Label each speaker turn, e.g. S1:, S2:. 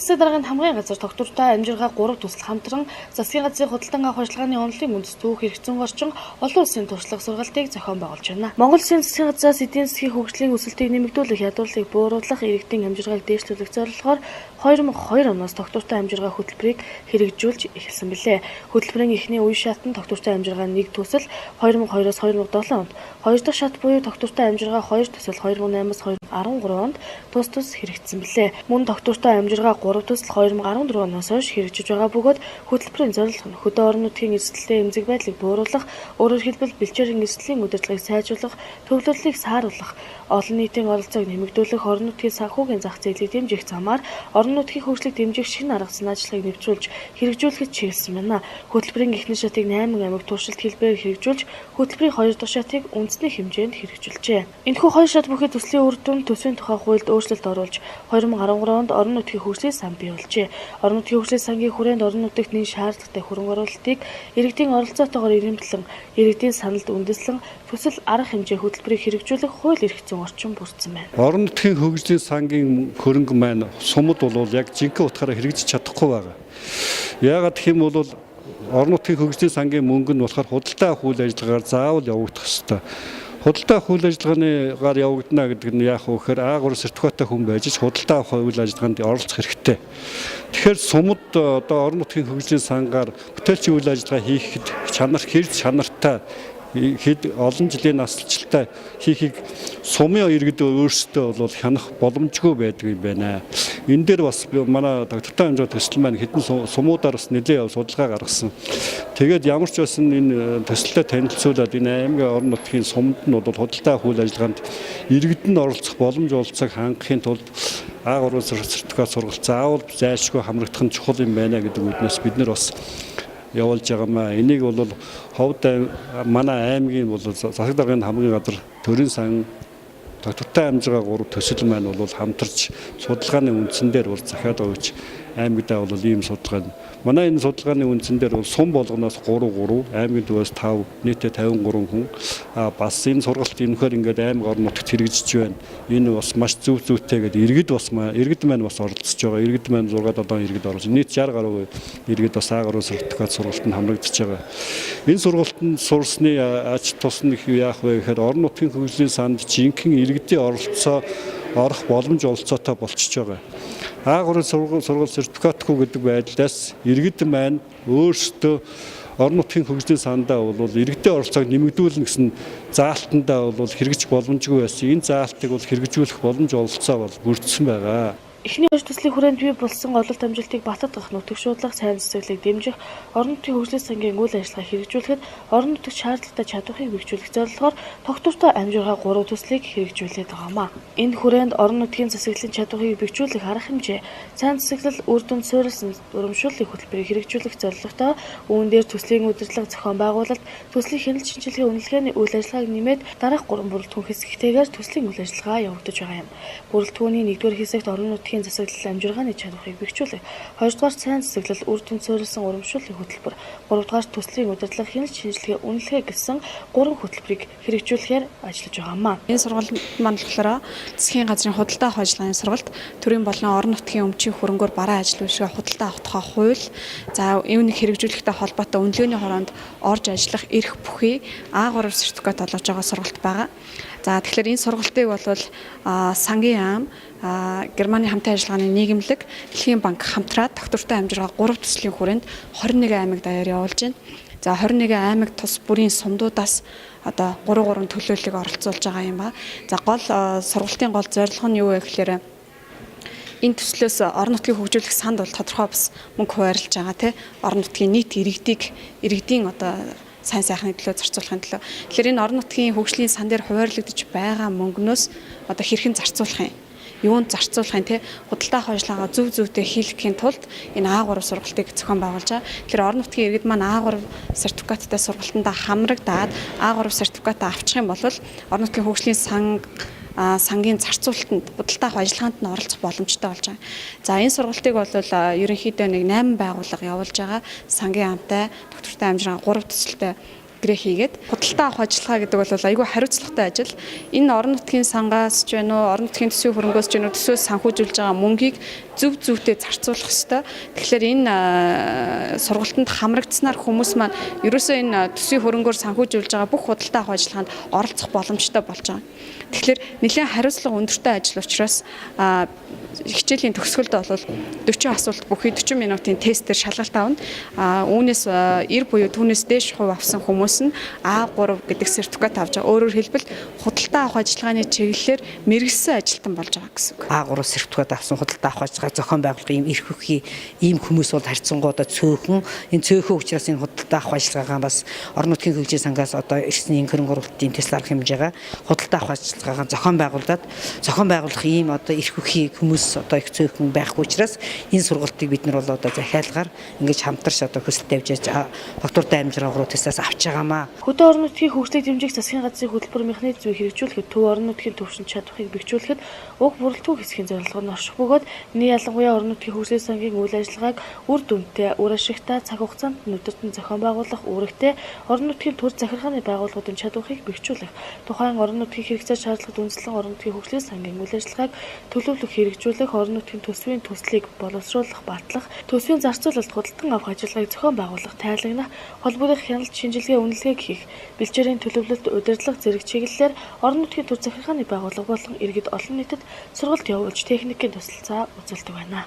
S1: засаг даргын хамгаалын газар доктортой амжиргаа 3 тусал хамтран засгийн газрын худалдан авах ажиллагааны онолын үндэс түүх хэрэгцэн орчин олон улсын туршлага сургалтыг зохион байгуулж байна. Монгол Улсын засгийн газраас эдийн засгийн хөгжлийн өсөлтийг нэмэгдүүлэх, ядуурлыг бууруулах, иргэдийн амжиргааг дээшлүүлэх зорилгоор 2002 оноос доктортой амжиргаа хөтөлбөрийг хэрэгжүүлж эхэлсэн билээ. Хөтөлбөрийн эхний үе шатанд доктортой амжиргаа 1 төсөл 2002-оос 2007 онд, хоёр дахь шат буюу доктортой амжиргаа 2 төсөл 2008-аас 2013 онд тус хэрэгжсэн билээ. Мөн доктортой амжиргаа 3 төсөл 2014 оноос хойш хэрэгжиж байгаа бөгөөд хөтөлбөрийн зорилго нь хөдөө орон нутгийн эрсдэлтэй эмзэг байдлыг бууруулах, өөрөөр хэлбэл бэлчээрийн эрсдлийн удирдлагыг сайжруулах, төвлөрлөлийг сааруулах, олон нийтийн оролцоог нэмэгдүүлэх, орон нутгийн санхүүгийн зах зээлийг дэмжих замаар орон нутгийн хөгжлийг дэмжих шинэ арга зан ажиллагааг нэвтрүүлж хэрэгжүүлэхэд чиглэсэн байна. Хөтөлбөрийн эхний шатыг 8 аймаг туршилт хэлбэрээр хэрэгжүүлж, хөтөлбөрийн 2 дахь шатыг үндэсний хэмжээнд хэрэгжүүлжээ. Энэхүү 2 шат бүхий төслийн үр дүнд төсвийн тухай хуульд өөрчлөлт оруулж 2013 онд орон нутгийн хөгжлийн сан бий болжээ. Орон нутгийн хөгжлийн сангийн хүрээнд орон нутагт нэг шаардлагатай хөрөнгө оруулалтыг иргэдийн оролцоотойгоор ирэмтлэн, иргэдийн саналд үндэслэн төсөл арга хэмжээ хөтөлбөрийг хэрэгжүүлэх хууль эрх зүйн орчин бүрдсэн байна.
S2: Орон нутгийн хөгжлийн сангийн хөрөнгө маань сумд бол яг жинхэнэ утгаараа хэрэгжиж чадахгүй байгаа. Яагаад гэх юм бол орон нутгийн хөгжлийн сангийн мөнгө нь болохоор худалдаа авах үйл ажиллагаар заавал явагдах ёстой. Худалдаа авах үйл ажиллагаагаар явагдана гэдэг нь яах вэ гэхээр А3 сертификаттай хүн байж худалдаа авах үйл ажиллагаанд оролцох хэрэгтэй. Тэгэхээр сумд одоо орон нутгийн хөгжлийн сангаар бүтээлчийн үйл ажиллагаа хийхэд хэрэг чанартай хэд олон жилийн наслчилтаа хийхийг сумын иргэд өөрсдөө бол хянах боломжгүй байдаг юм байна. Энэ дээр бас манай доктортой амжиргаа төсөл маань хэдэн сумуудаар бас нэлээд судалгаа гаргасан. Тэгээд ямар ч байсан энэ төсөлтэй танилцуулаад энэ аймгийн орон нутгийн сумд нь бол худалдаа авах үйл ажиллагаанд иргэд нь оролцох боломж олцоог хангахын тулд А3 сертификат сургалт заавал зайлшгүй хамрагдах нь чухал юм байна гэдэг үднээс бид нар бас явуулж байгаамаа. Энийг бол ховд манай аймгийн бол засаг даргын хамгийн газар төрийн сан доктортой амжиргаа 3 төсөл маань бол хамтарч судалгааны үндсэн дээр бол захиад өгч аймагтаа бол ийм судалгаа. Манай энэ судалгааны үндсэн дээр бол сум болгоноос 3, аймгийн төвөөс 5, нийтдээ 53 хүн. Бас энэ сургалт юмхээр ингээд аймаг орон нутагт хэрэгжиж байна. Энэ бас маш зүйтэй гэдэг иргэд маань бас оролцож байгаа. Иргэд маань 6-7 иргэд орж нийт 60 гаруй иргэд бас А3 сертификат сургалтанд хамрагдаж байгаа. Энэ сургалтанд сурсны ач тус нь яах вэ гэхээр орон нутгийн хөгжлийн санд жинхэнэ иргэдийн оролцоо орох боломж олцоотой болчихж байгаа. А3 сургалт сертификатгүй гэдэг байдлаас иргэд маань өөрсдөө орон нутгийн хөгжлийн сандаа бол иргэдийн оролцоог нэмэгдүүлнэ гэсэн заалтандаа бол хэрэгжих боломжгүй байсан. Энэ заалтыг бол хэрэгжүүлэх боломж олцоо бол бүрдсэн байгаа.
S1: Эхний 2 төслийн хүрээнд бий болсон ололт амжилтыг батад гах нутаг шуудлах, сайн цэцэглийг дэмжих, орон нутгийн хөгжлийн сангийн үйл ажиллагааг хэрэгжүүлэхэд орон нутагт шаардлагатай чадварыг бэхжүүлэх зорилгоор доктортой амжиргаа 3 төслийг хэрэгжүүлээд байгаамаа. Энэ хүрээнд орон нутгийн засаглалын чадварыг бэхжүүлэх арга хэмжээ, сайн цэцэглэл, үр дүнд суурилсан урамшууллын хөтөлбөрийг хэрэгжүүлэх зорилготой үүн дээр төслийн удирдлага зохион байгуулалт, төслийн хяналт шинжилгээ үнэлгээний үйл ажиллагааг нэмээд дараах 3 бүрэлдэхүүн хэсэгтэйгээр төслийн үйл ажиллагаа явагдаж байгаа юм. Бүрэлдэхүүний 1-р хэсэгт орон нутгийн засаглал амжиргааны чадварыг бэхжүүлэх, 2-дугаар сайн цэцэглэл, үр дүнд суурилсан урамшууллын хөтөлбөр, 3-дугаар төслийн удирдлага, хяналт шинжилгээ үнэлгээ гэсэн 3 хөтөлбөрийг хэрэгжүүлэхээр ажиллаж байгаамаа.
S3: Энэ сургалт маань болохоор засгийн газрын худалдаа авах ажиллагааны сургалт, төрийн болон орон нутгийн өмчийн хөрөнгөөр бараа ажил үйлчилгээ худалдаа авах тухай хууль, за үүнийг хэрэгжүүлэхтэй холбоотой үнэлгээний хороонд орж ажиллах эрх бүхий А3 сертификат олгож байгаа сургалт байгаа. За тэгэхээр энэ сургалтыг бол сангийн яам, Германы хамтын ажиллагааны нийгэмлэг, Дэлхийн банк хамтраад доктортой амжиргаа 3 төслийн хүрээнд 21 аймаг даяар явуулж байна. За 21 аймаг тус бүрийн сумдуудаас одоо 3 төлөөллийг оролцуулж байгаа юм ба. За сургалтын гол зорилго нь юу вэ гэхээр энэ төслөөс орон нутгийг хөгжүүлэх санд бол тодорхой бас мөнгө хуваарлаж байгаа тий. Орон нутгийн нийт иргэдийн одоо сайн сайхны төлөө зарцуулахын төлөө. Тэгэхээр энэ орон нутгийн хөгжлийн сан дээр хуваарлагдаж байгаа мөнгнөөс одоо хэрхэн зарцуулах юм? Юунд зарцуулахын те худалдаа авах ажиллагаа зөв-зөвтэй хийлгэхийн тулд энэ А3 сургалтыг зохион байгуулж байгаа. Тэгэхээр орон нутгийн иргэд маань А3 сертификаттай сургалтандаа хамрагдаад А3 сертификатаа авчих юм бол орон нутгийн хөгжлийн сангийн зарцуулалтанд худалдаа авах ажиллагаанд нь оролцох боломжтой болж байгаа. За энэ сургалтыг бол ерөнхийдөө нэг 8 байгууллага явуулж байгаа. Сангийн амтай, доктортой амжиргаа 3 төсөлтэй гэрээ хийгээд худалдаа авах ажиллагаа гэдэг бол айгүй хариуцлагатай ажил. Энэ орон нутгийн сангаас ч байна уу, орон нутгийн төсвийн хөрөнгөөс ч байна уу, төсвөөс санхүүжүүлж байгаа мөнгийг зөв зүйтэй зарцуулах ёстой. Тэгэхээр энэ сургалтанд хамрагдсанаар хүмүүс маань ерөөсөө энэ төсвийн хөрөнгөөр санхүүжүүлж байгаа бүх худалдаа авах ажиллагаанд оролцох боломжтой болж байгаа. Тэгэхээр нэлээд хариуцлага өндөртэй ажил учраас хичээлийн төгсгөлд бол 40 асуулт бүхий 40 минутын тестээр шалгалт авна. Үүнээс 90 буюу түүнээс дээш хувь авсан хүмүүс нь А3 гэдэг сертификат авч байгаа. Өөрөөр хэлбэл худалдаа авах ажиллагааны чиглэлээр мэргэжсэн ажилтан болж байгаа гэсэн үг.
S4: А3 сертификат авсан худалдаа авах ажиллагаа зохион байгуулах ийм эрх хөхий ийм хүмүүс бол харьцангуйдаа цөөхөн. Энэ цөөхөн учраас энэ худалдаа авах ажиллагаа бас орон нутгийн хөгжлийн сангаас одоо эрсний хөрөнгө оруулалтын төсөл арга хэмжээгээ худалдаа авах ажиллагаа зохион байгуулах ийм одоо эрх хөхий хүмүүс одоо их цөөхөн байхгүй учраас энэ сургалтыг бид нар бол одоо захиалгаар ингэж хамтарч одоо хүсэлт тавьж доктортой амжилт руу тестээс авч байгаамаа.
S1: Хөдөө орон нутгийн хөгжлийг дэмжих засгийн газрын хөтөлбөр механизмыг хэрэгжүүлэхэд төв орон нутгийн төвшин чадварыг бэхжүүлэхэд уг бүрэлдэхүүн хэсгийн зорилго нь орших бөгөөд энэ ялангуяа орон нутгийн хөгжлийн сангийн үйл ажиллагааг үр дүнтэй, үр ашигтай, цаг хугацаанд нүдэртэн зохион байгуулах үүрэгтэй орон нутгийн төр захиргааны байгууллагуудын чадварыг бэхжүүлэх, тухайн орон нутгийн хэрэгцээ шаардлагад үндэслэн орон нутгийн хөгжлийн сангийн үйл ажиллагааг төлөвлөх, хэрэгжүүлэх, орон нутгийн төсвийн төслийг боловсруулах, батлах, төсвийн зарцуулалт худалдан авах ажиллагааг зохион байгуулах, тайлагнах, холбогдох, хяналт, шинжилгээ, үнэлгээ хийх, бэлчээрийн төлөвлөлт, удирдлага зэрэг чиглэлээр орон нутгийн төр захиргааны байгууллага болон иргэд олон нийтэд сургалт явуулж техникийн тусалцаа үзүүлдэг байна.